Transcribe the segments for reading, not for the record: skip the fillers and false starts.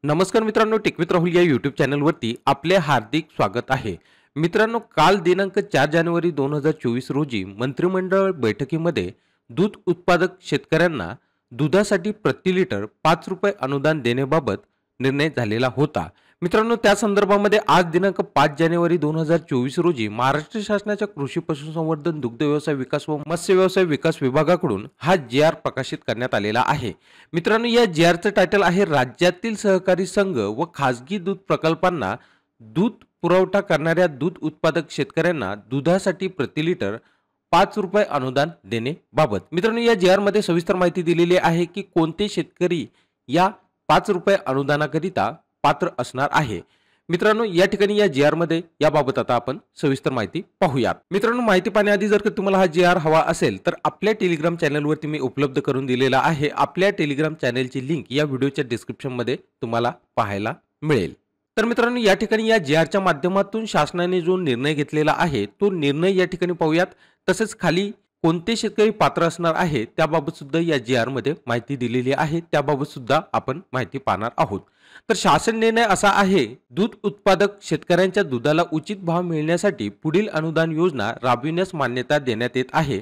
नमस्कार मित्रांनो, टेकविथ राहुल या यूट्यूब चॅनलवरती आपले हार्दिक स्वागत आहे. मित्रांनो, काल दिनांक 4 जानेवारी 2024 रोजी मंत्रिमंडळ बैठकीमध्ये दूध उत्पादक शेतकऱ्यांना दुधासाठी प्रति लिटर 5 रुपये अनुदान देण्याबाबत निर्णय झालेला होता. मित्रांनो, त्या संदर्भामध्ये आज दिनांक 5 जानेवारी 2024 रोजी महाराष्ट्र शासनाच्या कृषी पशुसंवर्धन दुग्ध व्यवसाय विकास व मत्स्य व्यवसाय विकास विभागाकडून हा जी.आर. प्रकाशित करण्यात आलेला आहे. मित्रांनो, या जी.आर.चं टायटल आहे राज्यातील सहकारी संघ व खासगी दूध प्रकल्पांना दूध पुरवठा करणाऱ्या दूध उत्पादक शेतकऱ्यांना दुधासाठी प्रति लिटर 5 रुपये अनुदान देणे बाबत. मित्रांनो, या जी.आर. मध्ये सविस्तर माहिती दिलेली आहे की कोणते शेतकरी या 5 रुपये अनुदानाकरिता पात्र असणार आहे. मित्रांनो, या ठिकाणी या जी.आर. मध्ये याबाबत आता आपण सविस्तर माहिती पाहूयात. मित्रांनो, माहिती पाहण्याआधी जर का तुम्हाला हा जी.आर. हवा असेल तर आपल्या टेलिग्राम चॅनलवरती मी उपलब्ध करून दिलेला आहे. आपल्या टेलिग्राम चॅनलची लिंक या व्हिडिओच्या डिस्क्रिप्शन मध्ये तुम्हाला पाहायला मिळेल. तर मित्रांनो, या ठिकाणी या जी.आर.च्या माध्यमातून शासनाने जो निर्णय घेतलेला आहे तो निर्णय या ठिकाणी पाहूयात. तसेच खाली कोणते शेतकरी पात्र असणार आहे त्याबाबत सुद्धा या जी.आर. मध्ये माहिती दिलेली आहे. त्याबाबत सुद्धा आपण माहिती पाहणार आहोत. तर शासन निर्णय असा आहे, दूध उत्पादक शेतकऱ्यांच्या दुधाला उचित भाव मिळण्यासाठी पुढील अनुदान योजना राबविण्यास मान्यता देण्यात येत आहे.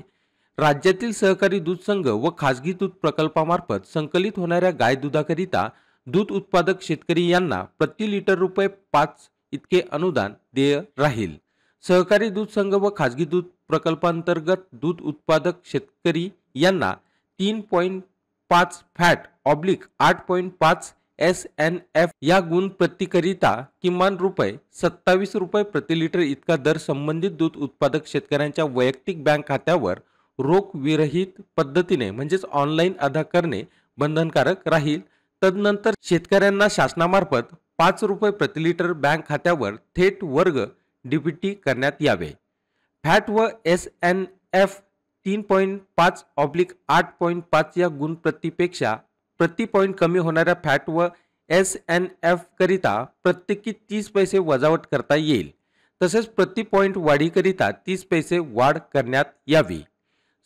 राज्यातील सहकारी दूध संघ व खासगी दूध प्रकल्पामार्फत संकलित होणाऱ्या गाय दुधाकरिता दूध उत्पादक शेतकरी यांना प्रति लिटर रुपये 5 इतके अनुदान देय राहील. सहकारी दूध संघ व खासगी दूध प्रकल्पांतर्गत दूध उत्पादक शेतकरी यांना 3.5 फॅट ऑब्लिक 8.5 SNF या गुण प्रतिकरिता किमान रुपये 27 रुपये प्रति लिटर इतका दर संबंधित दूध उत्पादक शेतकऱ्यांच्या वैयक्तिक बँक खात्यावर रोख विरहित पद्धतीने म्हणजेच ऑनलाईन अदा करणे बंधनकारक राहील. तदनंतर शेतकऱ्यांना शासनामार्फत 5 रुपये प्रति लिटर बँक खात्यावर थेट वर्ग डीबीटी करण्यात यावे. फॅट व SNF 3.5 ऑब्लिक 8.5 या गुण प्रतिपेक्षा प्रति पॉइंट कमी होणाऱ्या फॅट व SNF करिता प्रत्येकी 30 पैसे वजावट करता येईल. तसेच प्रति पॉइंट वाढीकरिता 30 पैसे वाढ करण्यात यावी.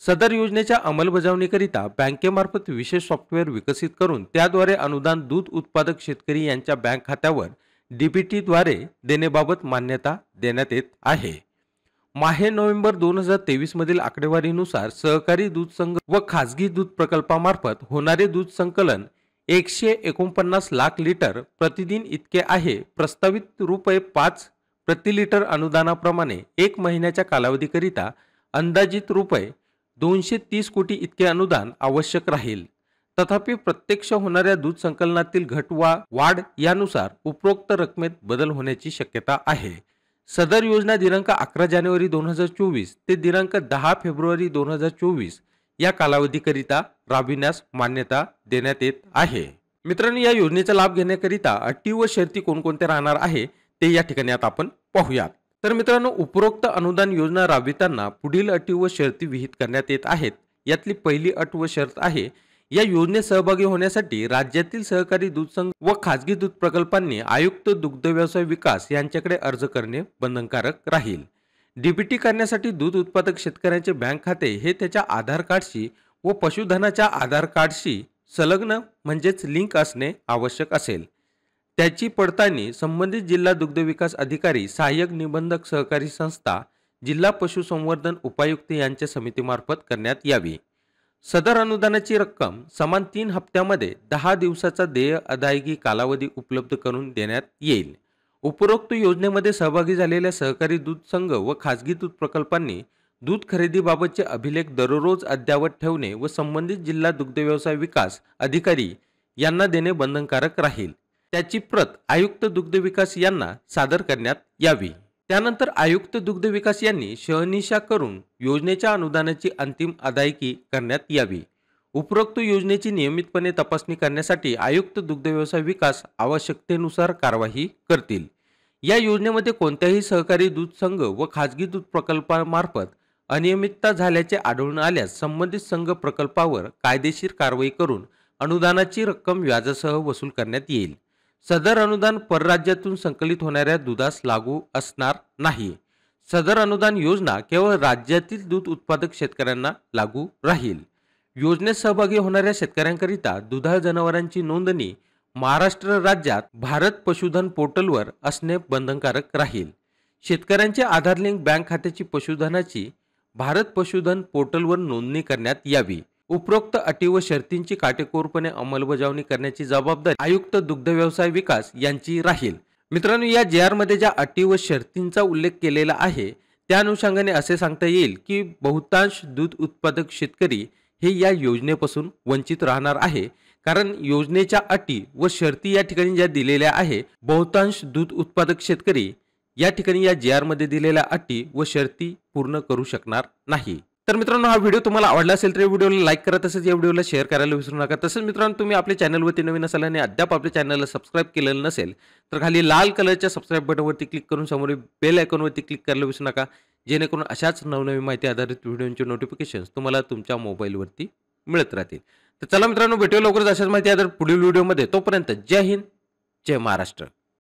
सदर योजनेच्या अंमलबजावणीकरिता बँकेमार्फत विशेष सॉफ्टवेअर विकसित करून त्याद्वारे अनुदान दूध उत्पादक शेतकरी यांच्या बँक खात्यावर डीबीटीद्वारे देण्याबाबत मान्यता देण्यात येत आहे. माहे नोव्हेंबर 2023 मधील आकडेवारीनुसार सहकारी दूध संघ व खासगी दूध प्रकल्पामार्फत होणारे दूध संकलन 149 लाख लिटर प्रतिदिन इतके आहे. प्रस्तावित रुपये 5 प्रति लिटर अनुदानाप्रमाणे 1 महिन्याच्या कालावधीकरिता अंदाजित रुपये 230 कोटी इतके अनुदान आवश्यक राहील. तथापि प्रत्यक्ष होणाऱ्या दूध संकलनातील घट वा वाढ यानुसार उपरोक्त रकमेत बदल होण्याची शक्यता आहे. सदर योजना दिनांक 11 जानेवारी 2024 ते दिनांक 10 फेब्रुवारी 2024 या कालावधीकरिता राबविण्यास मान्यता देण्यात येत आहे. मित्रांनो, या योजनेचा लाभ घेण्याकरिता अटी व शर्ती कोणकोणत्या राहणार आहे ते या ठिकाणी आता आपण पाहूयात. तर मित्रांनो, उपरोक्त अनुदान योजना राबविताना पुढील अटी व शर्ती विहित करण्यात येत आहेत. यातली पहिली अट व शर्त आहे, या योजनेत सहभागी होण्यासाठी राज्यातील सहकारी दूध संघ व खासगी दूध प्रकल्पांनी आयुक्त दुग्ध व्यवसाय विकास यांच्याकडे अर्ज करणे बंधनकारक राहील. डीबीटी करण्यासाठी दूध उत्पादक शेतकऱ्यांचे बँक खाते हे त्याच्या आधार कार्डशी व पशुधनाच्या आधार कार्डशी संलग्न म्हणजेच लिंक असणे आवश्यक असेल. त्याची पडताळणी संबंधित जिल्हा दुग्ध विकास अधिकारी, सहाय्यक निबंधक सहकारी संस्था, जिल्हा पशुसंवर्धन उपायुक्त यांच्या समितीमार्फत करण्यात यावी. सदर अनुदानाची रक्कम समान 3 हप्त्यामध्ये 10 दिवसाचा देय अदायगी कालावधी उपलब्ध करून देण्यात येईल. उपरोक्त योजनेमध्ये सहभागी झालेल्या सहकारी दूध संघ व खासगी दूध प्रकल्पांनी दूध खरेदीबाबतचे अभिलेख दररोज अद्ययावत ठेवणे व संबंधित जिल्हा दुग्ध व्यवसाय विकास अधिकारी यांना देणे बंधनकारक राहील. त्याची प्रत आयुक्त दुग्ध विकास यांना सादर करण्यात यावी. त्यानंतर आयुक्त दुग्ध विकास यांनी शहानिशा करून योजनेच्या अनुदानाची अंतिम अदायगी करण्यात यावी. उपरोक्त योजनेची नियमितपणे तपासणी करण्यासाठी आयुक्त दुग्ध व्यवसाय विकास आवश्यकतेनुसार कार्यवाही करतील. या योजनेमध्ये कोणत्याही सहकारी दूध संघ व खासगी दूध प्रकल्पामार्फत अनियमितता झाल्याचे आढळून आल्यास संबंधित संघ प्रकल्पावर कायदेशीर कारवाई करून अनुदानाची रक्कम व्याजासह वसूल करण्यात येईल. सदर अनुदान परराज्यातून संकलित होणाऱ्या दुधास लागू असणार नाही. सदर अनुदान योजना केवळ राज्यातील दूध उत्पादक शेतकऱ्यांना लागू राहील. योजनेत सहभागी होणाऱ्या शेतकऱ्यांकरिता दुधाळ जनावरांची नोंदणी महाराष्ट्र राज्यात भारत पशुधन पोर्टलवर असणे बंधनकारक राहील. शेतकऱ्यांचे आधार लिंक बँक खात्याची पशुधनाची भारत पशुधन पोर्टलवर नोंदणी करण्यात यावी. उपरोक्त अटी व शर्तींची काटेकोरपणे अंमलबजावणी करण्याची जबाबदारी आयुक्त दुग्ध व्यवसाय विकास यांची राहील. मित्रांनो, या JR मध्ये ज्या अटी व शर्तींचा उल्लेख केलेला आहे त्या अनुषंगाने असे सांगता येईल की बहुतांश दूध उत्पादक शेतकरी हे या योजनेपासून वंचित राहणार आहे. कारण योजनेच्या अटी व शर्ती या ठिकाणी ज्या दिलेल्या आहे, बहुतांश दूध उत्पादक शेतकरी या ठिकाणी या JR मध्ये दिलेल्या अटी व शर्ती पूर्ण करू शकणार नाही. तर मित्रांनो, हा व्हिडिओ तुम्हाला आवडला असेल तर या व्हिडिओला लाईक करा, तसेच या व्हिडिओला शेअर करायला विसरू नका. तसेच मित्रांनो, तुम्ही आपल्या चॅनलवरती नवीन असाल आणि अद्याप आपल्या चॅनलला सबस्क्राईब केलेलं नसेल तर खाली लाल कलरच्या सबस्क्राईब बटनवरती क्लिक करून समोर बेल आयकॉनवरती क्लिक करायला विसरू नका, जेणेकरून अशाच नवनवीन माहिती आधारित व्हिडिओंचे नोटिफिकेशन्स तुम्हाला तुमच्या मोबाईलवरती मिळत राहतील. तर चला मित्रांनो, भेटूया लवकरच अशाच माहिती आधारित पुढील व्हिडिओमध्ये. तोपर्यंत जय हिंद, जय महाराष्ट्र.